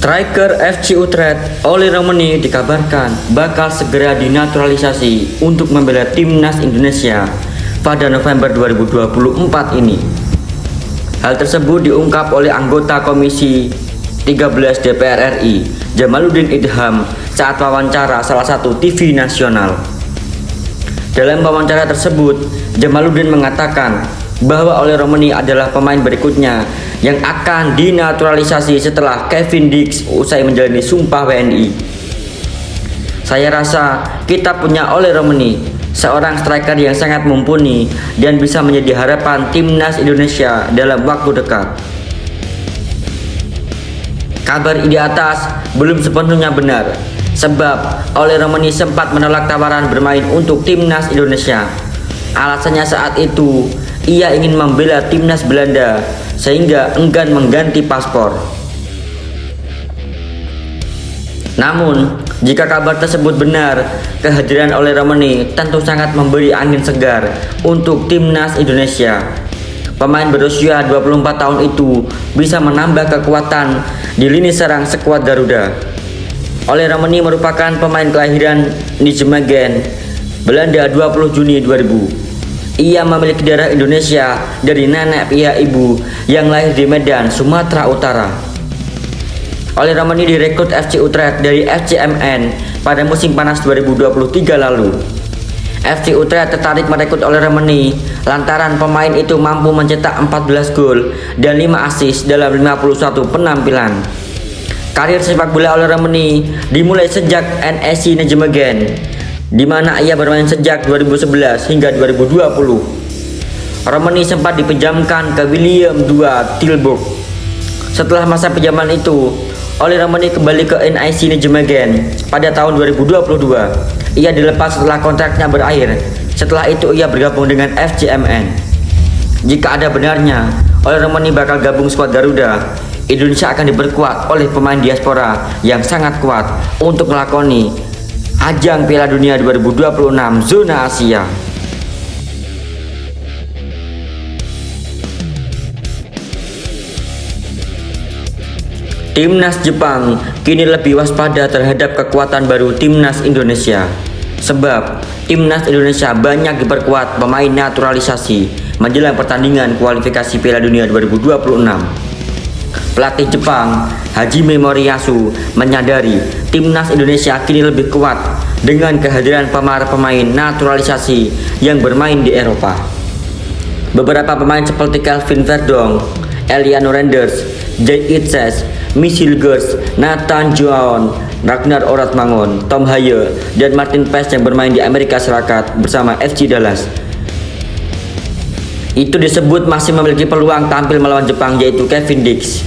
Striker FC Utrecht Oleh Romani dikabarkan bakal segera dinaturalisasi untuk membela timnas Indonesia pada November 2024 ini. Hal tersebut diungkap oleh anggota Komisi 13 DPR RI Jamaluddin Idham saat wawancara salah satu TV nasional. Dalam wawancara tersebut, Jamaluddin mengatakan bahwa Oleh Romani adalah pemain berikutnya yang akan dinaturalisasi setelah Kevin Dix usai menjalani sumpah WNI. Saya rasa kita punya Oleh Romani, seorang striker yang sangat mumpuni dan bisa menjadi harapan timnas Indonesia dalam waktu dekat. Kabar di atas belum sepenuhnya benar, sebab Oleh Romani sempat menolak tawaran bermain untuk timnas Indonesia. Alasannya saat itu ia ingin membela timnas Belanda sehingga enggan mengganti paspor. Namun, jika kabar tersebut benar, kehadiran Oleh Romani tentu sangat memberi angin segar untuk timnas Indonesia. Pemain berusia 24 tahun itu bisa menambah kekuatan di lini serang skuad Garuda. Oleh Romani merupakan pemain kelahiran Nijmegen, Belanda 20 Juni 2000. Ia memiliki darah Indonesia dari nenek pihak ibu yang lahir di Medan, Sumatera Utara. Oleh Romani direkrut FC Utrecht dari FCMN pada musim panas 2023 lalu. FC Utrecht tertarik merekrut Oleh Romani lantaran pemain itu mampu mencetak 14 gol dan 5 assist dalam 51 penampilan. Karir sepak bola Oleh Romani dimulai sejak NSC Nijmegen, di mana ia bermain sejak 2011 hingga 2020. Romani sempat dipinjamkan ke Willem II Tilburg. Setelah masa pinjaman itu, Oleh Romani kembali ke NIC Nijmegen pada tahun 2022. Ia dilepas setelah kontraknya berakhir. Setelah itu ia bergabung dengan FCMN. Jika ada benarnya Oleh Romani bakal gabung skuad Garuda, Indonesia akan diperkuat oleh pemain diaspora yang sangat kuat untuk melakoni ajang Piala Dunia 2026 zona Asia. Timnas Jepang kini lebih waspada terhadap kekuatan baru timnas Indonesia. Sebab timnas Indonesia banyak diperkuat pemain naturalisasi menjelang pertandingan kualifikasi Piala Dunia 2026. Pelatih Jepang, Hajime Moriyasu, menyadari timnas Indonesia kini lebih kuat dengan kehadiran pemain naturalisasi yang bermain di Eropa. Beberapa pemain seperti Kelvin Verdong, Eliano Renders, Jay Itzes, Michel Gers, Nathan Joaon, Ragnar Oratmangun, Tom Haye, dan Martin Pes yang bermain di Amerika Serikat bersama FC Dallas. Itu disebut masih memiliki peluang tampil melawan Jepang, yaitu Kevin Dix.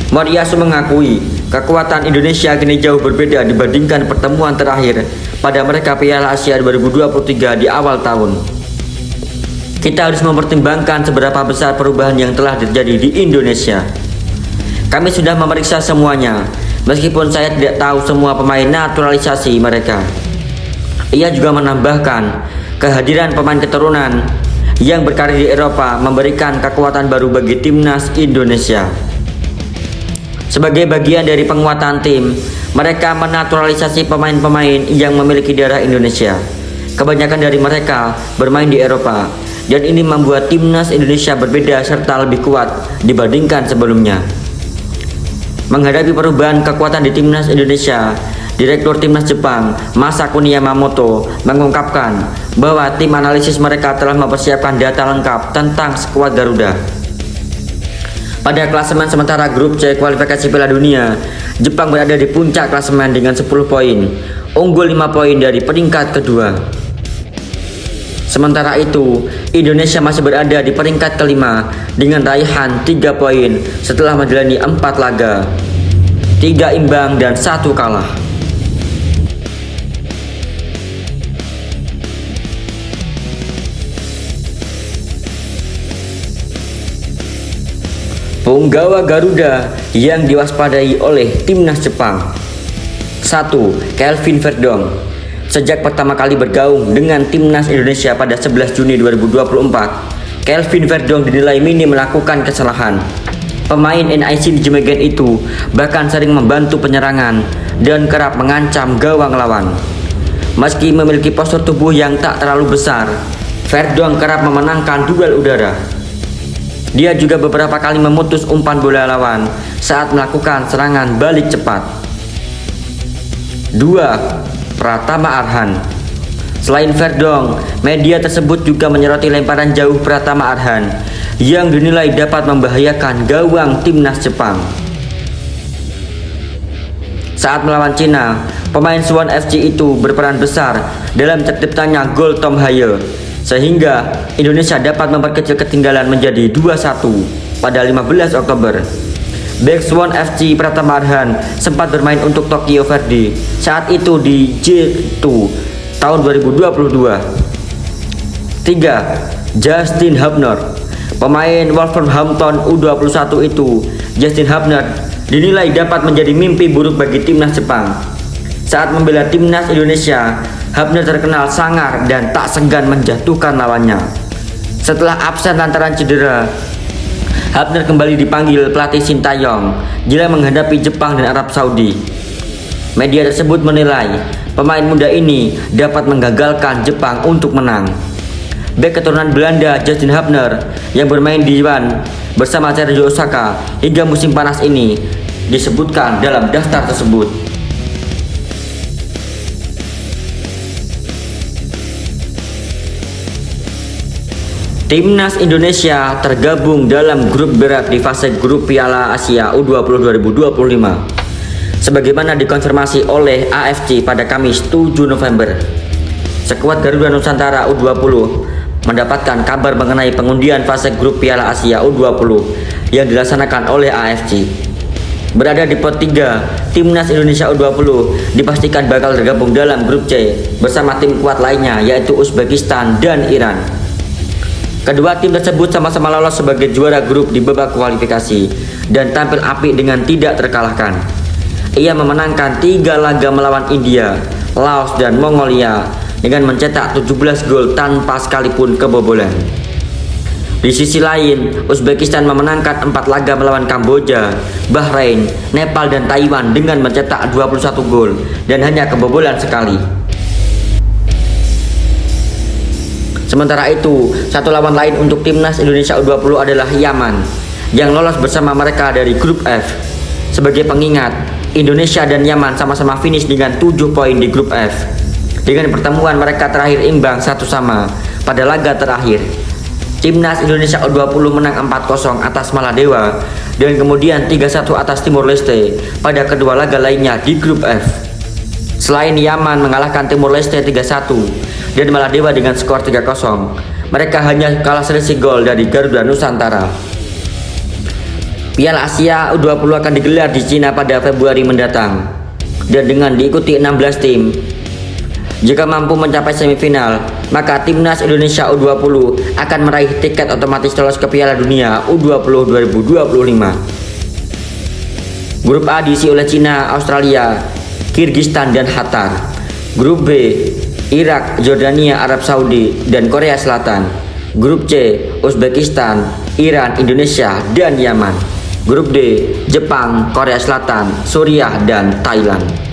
Moriyasu mengakui kekuatan Indonesia kini jauh berbeda dibandingkan pertemuan terakhir pada mereka Piala Asia 2023 di awal tahun. Kita harus mempertimbangkan seberapa besar perubahan yang telah terjadi di Indonesia. Kami sudah memeriksa semuanya, meskipun saya tidak tahu semua pemain naturalisasi mereka. Ia juga menambahkan, kehadiran pemain keturunan yang berkarir di Eropa memberikan kekuatan baru bagi timnas Indonesia. Sebagai bagian dari penguatan tim, mereka menaturalisasi pemain-pemain yang memiliki darah Indonesia. Kebanyakan dari mereka bermain di Eropa, dan ini membuat timnas Indonesia berbeda serta lebih kuat dibandingkan sebelumnya. Menghadapi perubahan kekuatan di timnas Indonesia, Direktur Timnas Jepang, Masakuni Yamamoto, mengungkapkan bahwa tim analisis mereka telah mempersiapkan data lengkap tentang skuad Garuda. Pada klasemen sementara grup C kualifikasi Piala Dunia, Jepang berada di puncak klasemen dengan 10 poin, unggul 5 poin dari peringkat kedua. Sementara itu, Indonesia masih berada di peringkat kelima dengan raihan 3 poin setelah menjalani 4 laga, 3 imbang dan 1 kalah. Punggawa Garuda yang diwaspadai oleh timnas Jepang. 1. Kelvin Verdong. Sejak pertama kali bergaung dengan timnas Indonesia pada 11 Juni 2024, Kelvin Verdong dinilai minim melakukan kesalahan. Pemain NIC di Jemegen itu bahkan sering membantu penyerangan dan kerap mengancam gawang lawan. Meski memiliki postur tubuh yang tak terlalu besar, Verdonk kerap memenangkan duel udara. Dia juga beberapa kali memutus umpan bola lawan saat melakukan serangan balik cepat. 2. Pratama Arhan. Selain Verdonk, media tersebut juga menyoroti lemparan jauh Pratama Arhan yang dinilai dapat membahayakan gawang timnas Jepang. Saat melawan Cina, pemain Suwon FC itu berperan besar dalam terciptanya gol Tom Haye, sehingga Indonesia dapat memperkecil ketinggalan menjadi 2-1 pada 15 Oktober. Bek Suwon FC Pratama Arhan sempat bermain untuk Tokyo Verdy saat itu di J2 tahun 2022. 3. Justin Hubner. Pemain Wolverhampton U21 itu, Justin Hubner, dinilai dapat menjadi mimpi buruk bagi timnas Jepang. Saat membela timnas Indonesia, Hubner terkenal sangar dan tak segan menjatuhkan lawannya. Setelah absen lantaran cedera, Hubner kembali dipanggil pelatih Sintayong jika menghadapi Jepang dan Arab Saudi. Media tersebut menilai pemain muda ini dapat menggagalkan Jepang untuk menang. Bek keturunan Belanda Justin Hubner yang bermain di Iwan bersama Sergio Osaka hingga musim panas ini disebutkan dalam daftar tersebut. Timnas Indonesia tergabung dalam grup berat di fase grup Piala Asia U20 2025 sebagaimana dikonfirmasi oleh AFC pada Kamis 7 November. Skuad Garuda Nusantara U20 mendapatkan kabar mengenai pengundian fase grup Piala Asia U20 yang dilaksanakan oleh AFC. Berada di pot 3, Timnas Indonesia U20 dipastikan bakal tergabung dalam grup C bersama tim kuat lainnya yaitu Uzbekistan dan Iran. Kedua tim tersebut sama-sama lolos sebagai juara grup di babak kualifikasi dan tampil apik dengan tidak terkalahkan. Ia memenangkan 3 laga melawan India, Laos, dan Mongolia dengan mencetak 17 gol tanpa sekalipun kebobolan. Di sisi lain, Uzbekistan memenangkan 4 laga melawan Kamboja, Bahrain, Nepal, dan Taiwan dengan mencetak 21 gol dan hanya kebobolan sekali. Sementara itu, satu lawan lain untuk timnas Indonesia U20 adalah Yaman yang lolos bersama mereka dari grup F. Sebagai pengingat, Indonesia dan Yaman sama-sama finish dengan 7 poin di grup F. Dengan pertemuan mereka terakhir imbang 1-1 pada laga terakhir. Timnas Indonesia U20 menang 4-0 atas Maladewa dan kemudian 3-1 atas Timor Leste pada kedua laga lainnya di grup F. Selain Yaman mengalahkan Timor Leste 3-1 dan Maladewa dengan skor 3-0, mereka hanya kalah selisih gol dari Garuda Nusantara. Piala Asia U20 akan digelar di Cina pada Februari mendatang dan dengan diikuti 16 tim. Jika mampu mencapai semifinal, maka Timnas Indonesia U20 akan meraih tiket otomatis lolos ke Piala Dunia U20 2025. Grup A diisi oleh Cina, Australia, Kirgistan, dan Qatar. Grup B, Irak, Jordania, Arab Saudi, dan Korea Selatan. Grup C, Uzbekistan, Iran, Indonesia, dan Yaman. Grup D, Jepang, Korea Selatan, Suriah, dan Thailand.